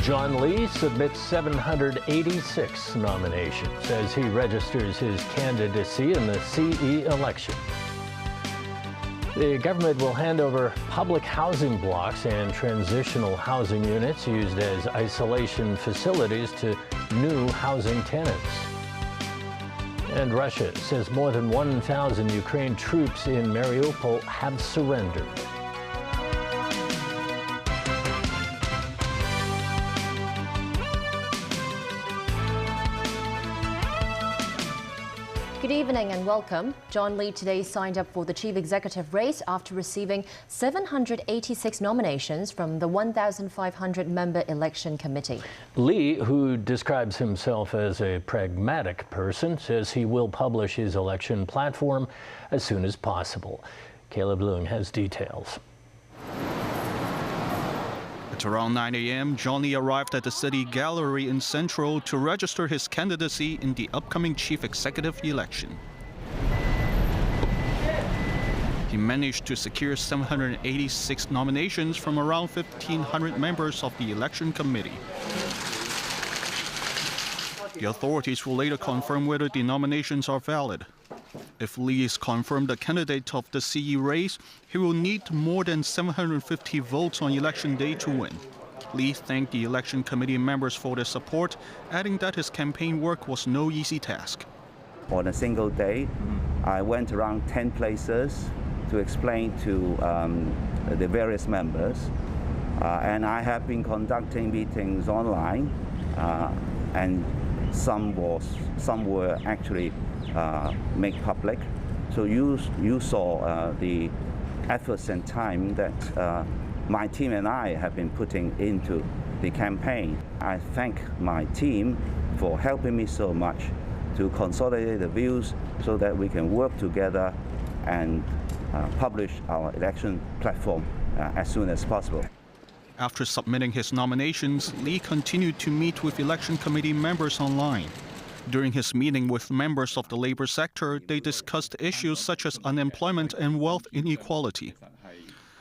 John Lee submits 786 nominations as he registers his candidacy in the CE election. The government will hand over public housing blocks and transitional housing units used as isolation facilities to new housing tenants. And Russia says more than 1,000 Ukraine troops in Mariupol have surrendered. Good evening and welcome. John Lee today signed up for the chief executive race after receiving 786 nominations from the 1,500-member election committee. Lee, who describes himself as a pragmatic person, says he will publish his election platform as soon as possible. Caleb Leung has details. At around 9 a.m., John Lee arrived at the City Gallery in Central to register his candidacy in the upcoming chief executive election. He managed to secure 786 nominations from around 1,500 members of the election committee. The authorities will later confirm whether the nominations are valid. If Lee is confirmed the candidate of the CE race, he will need more than 750 votes on election day to win. Lee thanked the election committee members for their support, adding that his campaign work was no easy task. On a single day, I went around 10 places to explain to the various members, and I have been conducting meetings online, and some were actually made public. So you saw the efforts and time that my team and I have been putting into the campaign. I thank my team for helping me so much to consolidate the views so that we can work together and publish our election platform as soon as possible. After submitting his nominations, Lee continued to meet with election committee members online. During his meeting with members of the labor sector, they discussed issues such as unemployment and wealth inequality.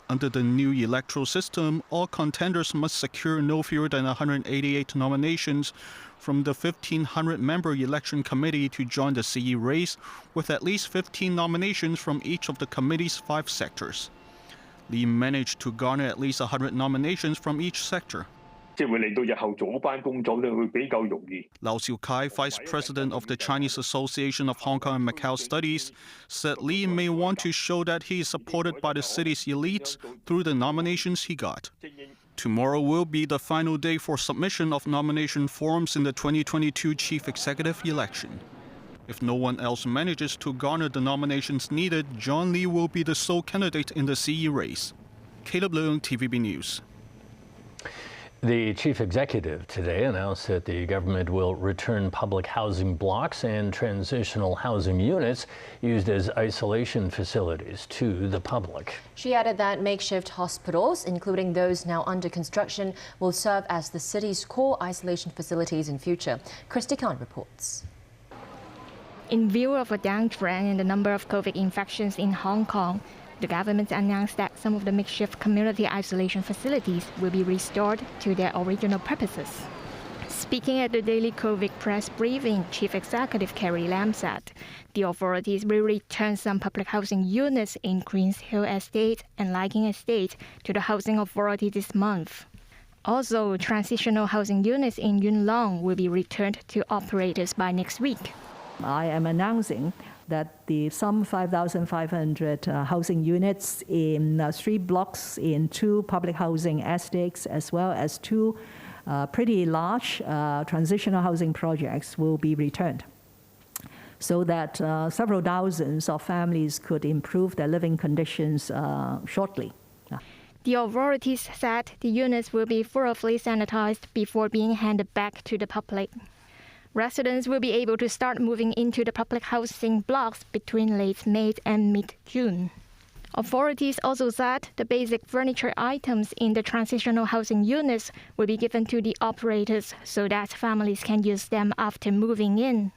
Under the new electoral system, all contenders must secure no fewer than 188 nominations from the 1,500-member election committee to join the CE race, with at least 15 nominations from each of the committee's 5 sectors. Lee managed to garner at least 100 nominations from each sector. Lau Xiukai, vice president of the Chinese Association of Hong Kong and Macau Studies, said Lee may want to show that he is supported by the city's elites through the nominations he got. Tomorrow will be the final day for submission of nomination forms in the 2022 chief executive election. If no one else manages to garner the nominations needed, John Lee will be the sole candidate in the CE race. Caleb Leung, TVB News. The chief executive today announced that the government will return public housing blocks and transitional housing units used as isolation facilities to the public. She added that makeshift hospitals, including those now under construction, will serve as the city's core isolation facilities in future. Christy Khan reports. In view of a downtrend in the number of COVID infections in Hong Kong, the government announced that some of the makeshift community isolation facilities will be restored to their original purposes. Speaking at the daily COVID press briefing, Chief Executive Carrie Lam said the authorities will return some public housing units in Queen's Hill Estate and Liking Estate to the Housing Authority this month. Also, transitional housing units in Yuen Long will be returned to operators by next week. I am announcing that some 5,500 housing units in 3 blocks in 2 public housing estates, as well as 2 pretty large transitional housing projects will be returned, so that several thousands of families could improve their living conditions shortly. The authorities said the units will be thoroughly sanitized before being handed back to the public. Residents will be able to start moving into the public housing blocks between late May and mid-June. Authorities also said the basic furniture items in the transitional housing units will be given to the operators so that families can use them after moving in.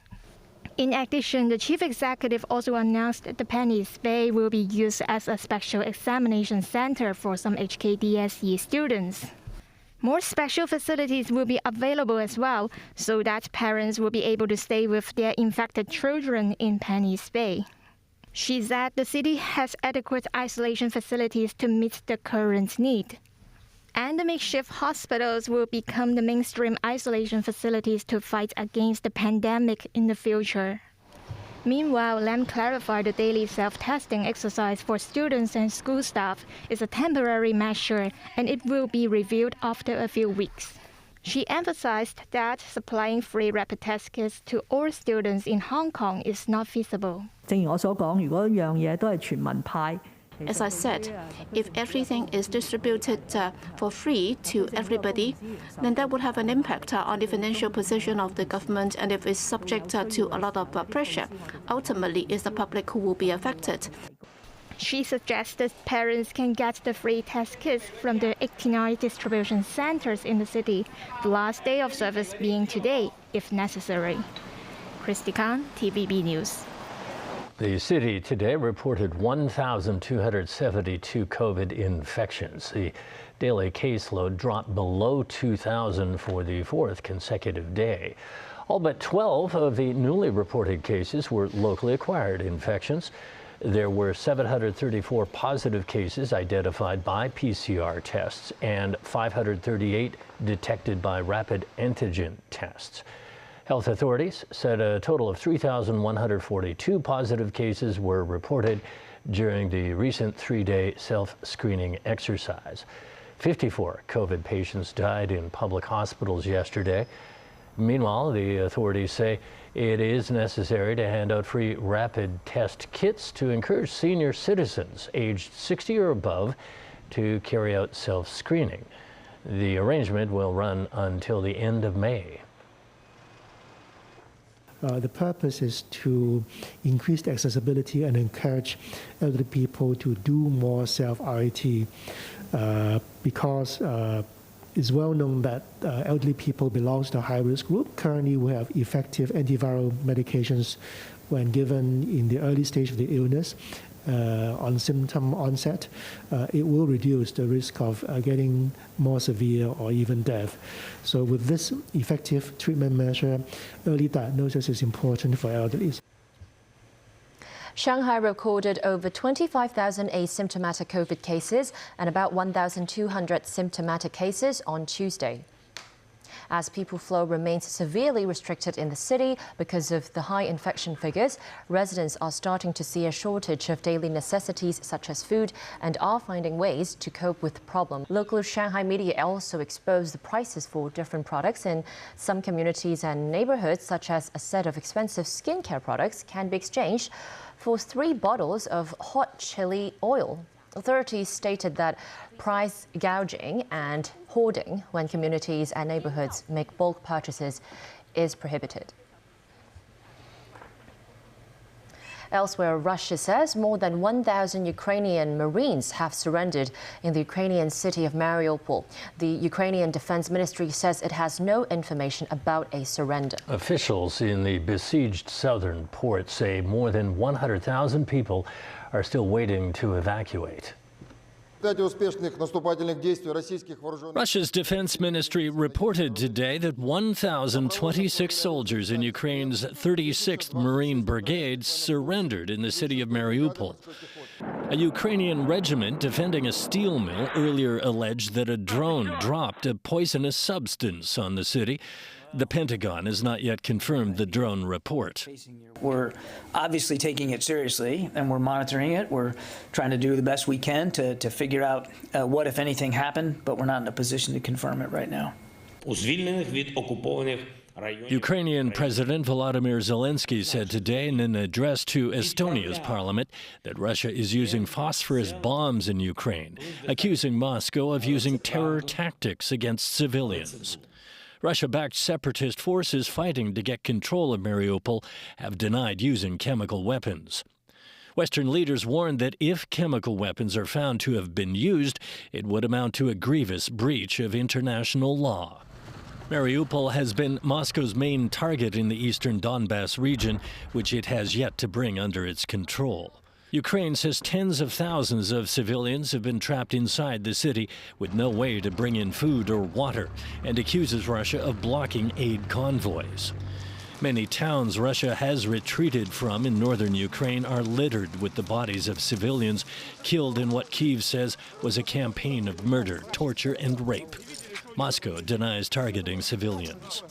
In addition, the chief executive also announced that the Penny's Bay will be used as a special examination center for some HKDSE students. More special facilities will be available as well, so that parents will be able to stay with their infected children in Penny's Bay. She said the city has adequate isolation facilities to meet the current need. And the makeshift hospitals will become the mainstream isolation facilities to fight against the pandemic in the future. Meanwhile, Lam clarified the daily self-testing exercise for students and school staff is a temporary measure and it will be reviewed after a few weeks. She emphasized that supplying free rapid test kits to all students in Hong Kong is not feasible. 正如我所講，如果一樣嘢都係全民派。 As I said, if everything is distributed for free to everybody, then that would have an impact on the financial position of the government, and if it's subject to a lot of pressure, ultimately it's the public who will be affected. She suggested parents can get the free test kits from the 89 distribution centers in the city, the last day of service being today, if necessary. Christy Khan, TVB News. The city today reported 1,272 COVID infections. The daily caseload dropped below 2,000 for the fourth consecutive day. All but 12 of the newly reported cases were locally acquired infections. There were 734 positive cases identified by PCR tests and 538 detected by rapid antigen tests. Health authorities said a total of 3,142 positive cases were reported during the recent three-day self-screening exercise. 54 COVID patients died in public hospitals yesterday. Meanwhile, the authorities say it is necessary to hand out free rapid test kits to encourage senior citizens aged 60 or above to carry out self-screening. The arrangement will run until the end of May. The purpose is to increase the accessibility and encourage elderly people to do more self-RT because it's well known that elderly people belong to the high-risk group. Currently, we have effective antiviral medications when given in the early stage of the illness. On symptom onset, it will reduce the risk of getting more severe or even death. So with this effective treatment measure, early diagnosis is important for elderly. Shanghai recorded over 25,000 asymptomatic COVID cases and about 1,200 symptomatic cases on Tuesday. As people flow remains severely restricted in the city because of the high infection figures, residents are starting to see a shortage of daily necessities such as food and are finding ways to cope with the problem. Local Shanghai media also exposed the prices for different products in some communities and neighborhoods, such as a set of expensive skincare products can be exchanged for 3 bottles of hot chili oil. Authorities stated that price gouging and hoarding when communities and neighborhoods make bulk purchases is prohibited. Elsewhere, Russia says more than 1,000 Ukrainian Marines have surrendered in the Ukrainian city of Mariupol. The Ukrainian Defense Ministry says it has no information about a surrender. Officials in the besieged southern port say more than 100,000 people are still waiting to evacuate. Russia's defense ministry reported today that 1,026 soldiers in Ukraine's 36th Marine Brigade surrendered in the city of Mariupol. A Ukrainian regiment defending a steel mill earlier alleged that a drone dropped a poisonous substance on the city. The Pentagon has not yet confirmed the drone report. We're obviously taking it seriously, and we're monitoring it. We're trying to do the best we can to figure out what, if anything, happened, but we're not in a position to confirm it right now. Ukrainian President Volodymyr Zelensky said today in an address to Estonia's parliament that Russia is using phosphorus bombs in Ukraine, accusing Moscow of using terror tactics against civilians. Russia-backed separatist forces fighting to get control of Mariupol have denied using chemical weapons. Western leaders warned that if chemical weapons are found to have been used, it would amount to a grievous breach of international law. Mariupol has been Moscow's main target in the eastern Donbass region, which it has yet to bring under its control. Ukraine says tens of thousands of civilians have been trapped inside the city with no way to bring in food or water, and accuses Russia of blocking aid convoys. Many towns Russia has retreated from in northern Ukraine are littered with the bodies of civilians killed in what Kyiv says was a campaign of murder, torture, and rape. Moscow denies targeting civilians.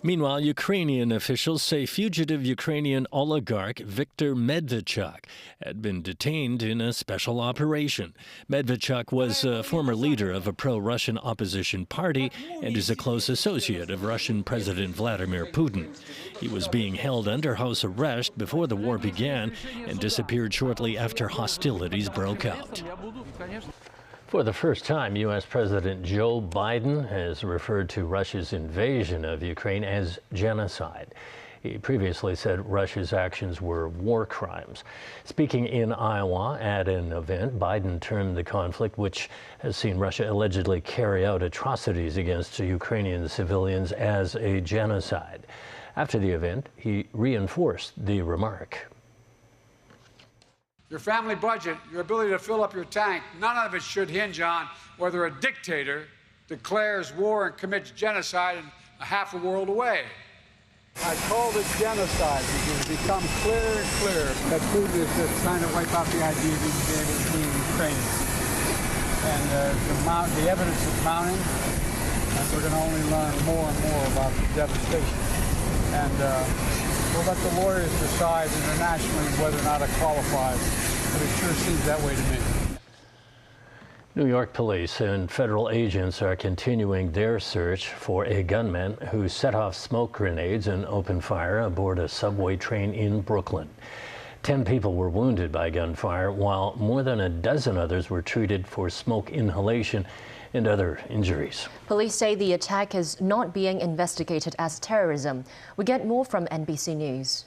Meanwhile, Ukrainian officials say fugitive Ukrainian oligarch Viktor Medvedchuk had been detained in a special operation. Medvedchuk was a former leader of a pro-Russian opposition party and is a close associate of Russian President Vladimir Putin. He was being held under house arrest before the war began and disappeared shortly after hostilities broke out. For the first time, U.S. President Joe Biden has referred to Russia's invasion of Ukraine as genocide. He previously said Russia's actions were war crimes. Speaking in Iowa at an event, Biden termed the conflict, which has seen Russia allegedly carry out atrocities against Ukrainian civilians, as a genocide. After the event, he reinforced the remark. Your family budget, your ability to fill up your tank, none of it should hinge on whether a dictator declares war and commits genocide in half a world away. I called it genocide because it becomes clearer and clearer that Putin is just trying to wipe out the idea of being able to be Ukrainian. And the evidence is mounting, and we're going to only learn more and more about the devastation. And we'll let the lawyers decide internationally whether or not it qualifies, but it sure seems that way to me. New York police and federal agents are continuing their search for a gunman who set off smoke grenades and opened fire aboard a subway train in Brooklyn. 10 people were wounded by gunfire, while more than a dozen others were treated for smoke inhalation and other injuries. Police say the attack is not being investigated as terrorism. We get more from NBC News.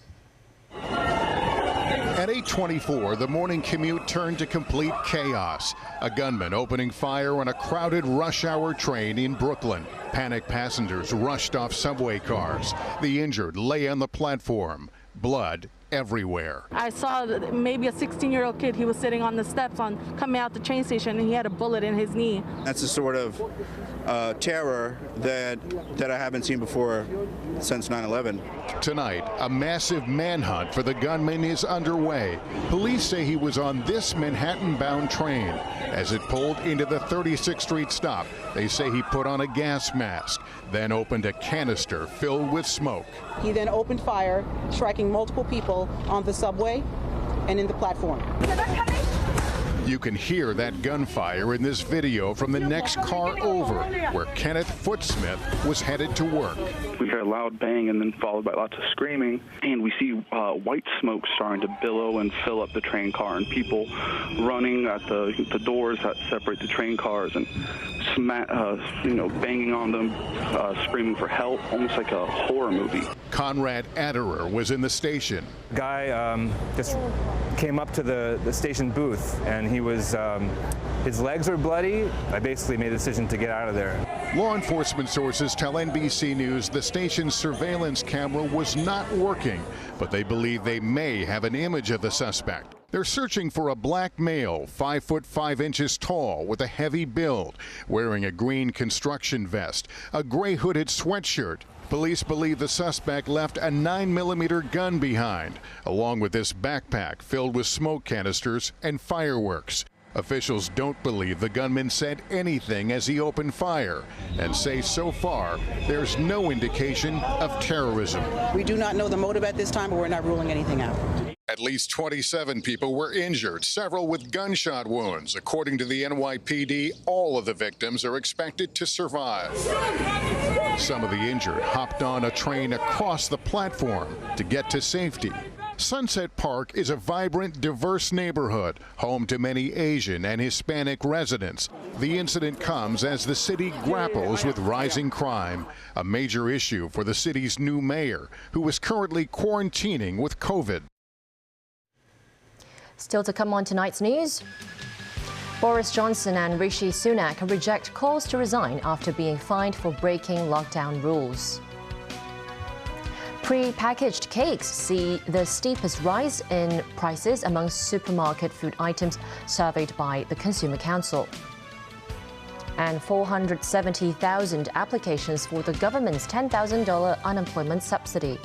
At 8:24, the morning commute turned to complete chaos. A gunman opening fire on a crowded rush hour train in Brooklyn. Panicked passengers rushed off subway cars. The injured lay on the platform. Blood everywhere. I saw maybe a 16-year-old kid. He was sitting on the steps coming out the train station, and he had a bullet in his knee. That's the sort of terror that I haven't seen before since 9/11. Tonight, a massive manhunt for the gunman is underway. Police say he was on this Manhattan-bound train. As it pulled into the 36th Street stop, they say he put on a gas mask, then opened a canister filled with smoke. He then opened fire, striking multiple people on the subway and in the platform. You can hear that gunfire in this video from the next car over, where Kenneth Footsmith was headed to work. We hear a loud bang and then followed by lots of screaming, and we see white smoke starting to billow and fill up the train car, and people running at the doors that separate the train cars and banging on them, screaming for help, almost like a horror movie. Conrad Adderer was in the station. Guy just came up to the station booth, and he was his legs were bloody. I basically made a decision to get out of there. Law enforcement sources tell NBC News the station's surveillance camera was not working, but they believe they may have an image of the suspect. They're searching for a black male, 5 foot 5 inches tall, with a heavy build, wearing a green construction vest, a gray hooded sweatshirt. Police believe the suspect left a 9mm gun behind, along with this backpack filled with smoke canisters and fireworks. Officials don't believe the gunman said anything as he opened fire, and say so far there's no indication of terrorism. We do not know the motive at this time, but we're not ruling anything out. At least 27 people were injured, several with gunshot wounds. According to the NYPD, all of the victims are expected to survive. Some of the injured hopped on a train across the platform to get to safety. Sunset Park is a vibrant, diverse neighborhood, home to many Asian and Hispanic residents. The incident comes as the city grapples with rising crime, a major issue for the city's new mayor, who is currently quarantining with COVID. Still to come on tonight's news. Boris Johnson and Rishi Sunak reject calls to resign after being fined for breaking lockdown rules. Pre-packaged cakes see the steepest rise in prices among supermarket food items surveyed by the Consumer Council. And 470,000 applications for the government's $10,000 unemployment subsidy.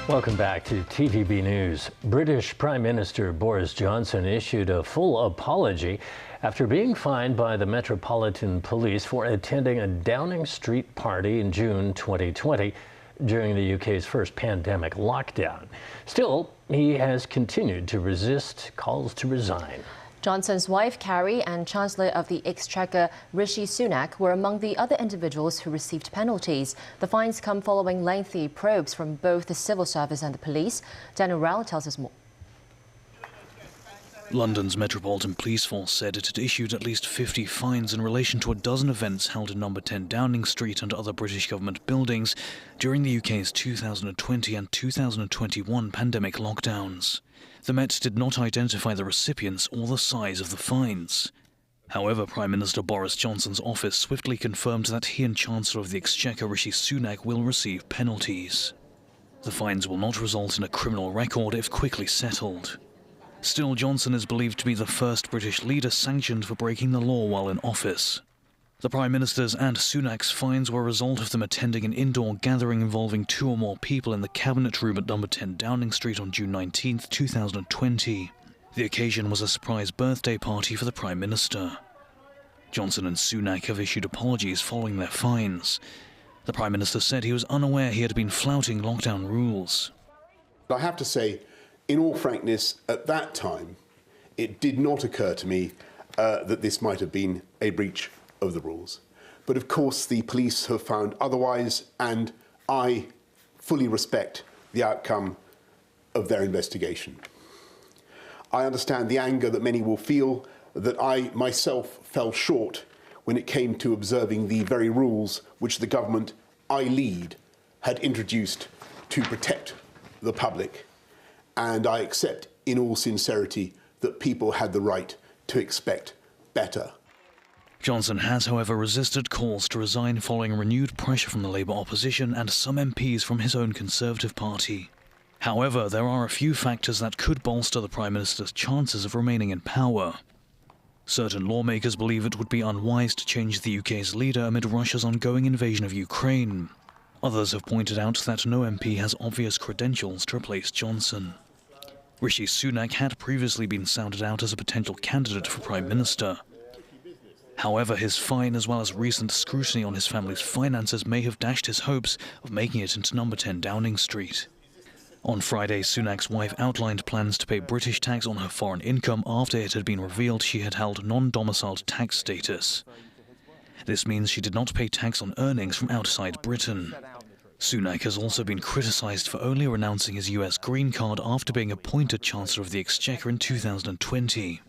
Welcome back to TVB News. British Prime Minister Boris Johnson issued a full apology after being fined by the Metropolitan Police for attending a Downing Street party in June 2020 during the UK's first pandemic lockdown. Still, he has continued to resist calls to resign. Johnson's wife, Carrie, and Chancellor of the Exchequer, Rishi Sunak, were among the other individuals who received penalties. The fines come following lengthy probes from both the civil service and the police. Daniel Rao tells us more. London's Metropolitan Police Force said it had issued at least 50 fines in relation to a dozen events held in number 10 Downing Street and other British government buildings during the UK's 2020 and 2021 pandemic lockdowns. The Met did not identify the recipients or the size of the fines. However, Prime Minister Boris Johnson's office swiftly confirmed that he and Chancellor of the Exchequer Rishi Sunak will receive penalties. The fines will not result in a criminal record if quickly settled. Still, Johnson is believed to be the first British leader sanctioned for breaking the law while in office. The Prime Minister's and Sunak's fines were a result of them attending an indoor gathering involving 2 or more people in the Cabinet Room at number 10 Downing Street on June 19, 2020. The occasion was a surprise birthday party for the Prime Minister. Johnson and Sunak have issued apologies following their fines. The Prime Minister said he was unaware he had been flouting lockdown rules. I have to say, in all frankness, at that time, it did not occur to me that this might have been a breach of the rules. But of course the police have found otherwise, and I fully respect the outcome of their investigation. I understand the anger that many will feel that I myself fell short when it came to observing the very rules which the government I lead had introduced to protect the public, and I accept in all sincerity that people had the right to expect better. Johnson has, however, resisted calls to resign following renewed pressure from the Labour opposition and some MPs from his own Conservative Party. However, there are a few factors that could bolster the Prime Minister's chances of remaining in power. Certain lawmakers believe it would be unwise to change the UK's leader amid Russia's ongoing invasion of Ukraine. Others have pointed out that no MP has obvious credentials to replace Johnson. Rishi Sunak had previously been sounded out as a potential candidate for Prime Minister. However, his fine as well as recent scrutiny on his family's finances may have dashed his hopes of making it into number 10 Downing Street. On Friday, Sunak's wife outlined plans to pay British tax on her foreign income after it had been revealed she had held non-domiciled tax status. This means she did not pay tax on earnings from outside Britain. Sunak has also been criticised for only renouncing his US green card after being appointed Chancellor of the Exchequer in 2020.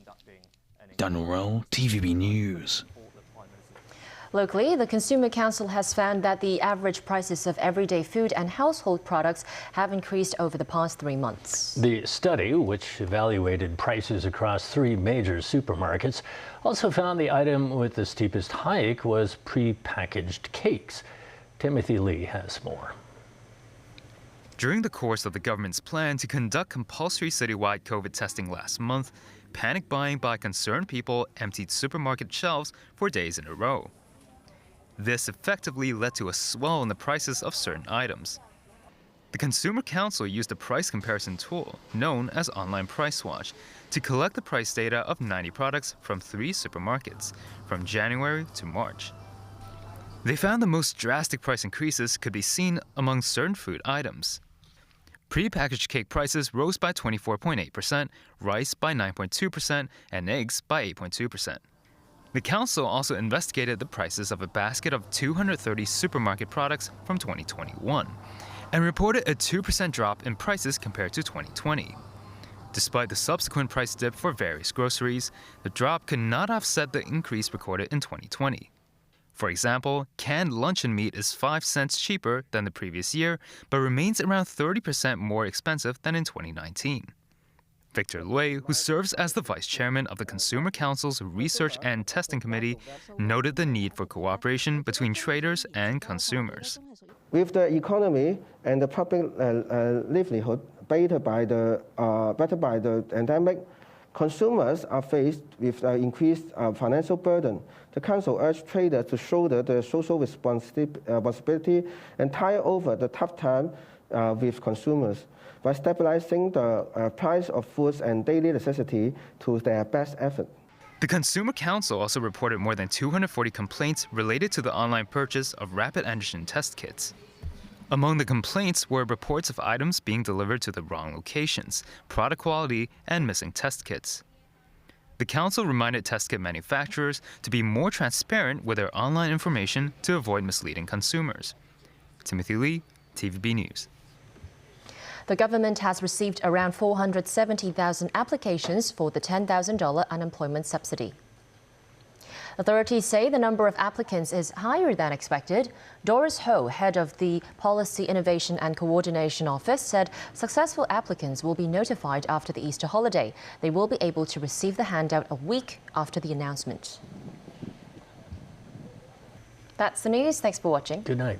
Daniel Rowell, TVB News. Locally, the Consumer Council has found that the average prices of everyday food and household products have increased over the past 3 months. The study, which evaluated prices across 3 major supermarkets, also found the item with the steepest hike was pre-packaged cakes. Timothy Lee has more. During the course of the government's plan to conduct compulsory citywide COVID testing last month, panic buying by concerned people emptied supermarket shelves for days in a row. This effectively led to a swell in the prices of certain items. The Consumer Council used a price comparison tool known as Online Price Watch to collect the price data of 90 products from 3 supermarkets from January to March. They found the most drastic price increases could be seen among certain food items. Pre-packaged cake prices rose by 24.8%, rice by 9.2%, and eggs by 8.2%. The council also investigated the prices of a basket of 230 supermarket products from 2021 and reported a 2% drop in prices compared to 2020. Despite the subsequent price dip for various groceries, the drop could not offset the increase recorded in 2020. For example, canned luncheon meat is 5 cents cheaper than the previous year, but remains around 30% more expensive than in 2019. Victor Lui, who serves as the vice chairman of the Consumer Council's Research and Testing Committee, noted the need for cooperation between traders and consumers. With the economy and the public livelihood better by the pandemic, consumers are faced with increased financial burden. The Council urged traders to shoulder the social responsibility and tie over the tough time with consumers by stabilizing the price of foods and daily necessity to their best effort. The Consumer Council also reported more than 240 complaints related to the online purchase of rapid antigen test kits. Among the complaints were reports of items being delivered to the wrong locations, product quality, and missing test kits. The Council reminded test kit manufacturers to be more transparent with their online information to avoid misleading consumers. Timothy Lee, TVB News. The government has received around 470,000 applications for the $10,000 unemployment subsidy. Authorities say the number of applicants is higher than expected. Doris Ho, head of the Policy Innovation and Coordination Office, said successful applicants will be notified after the Easter holiday. They will be able to receive the handout a week after the announcement. That's the news. Thanks for watching. Good night.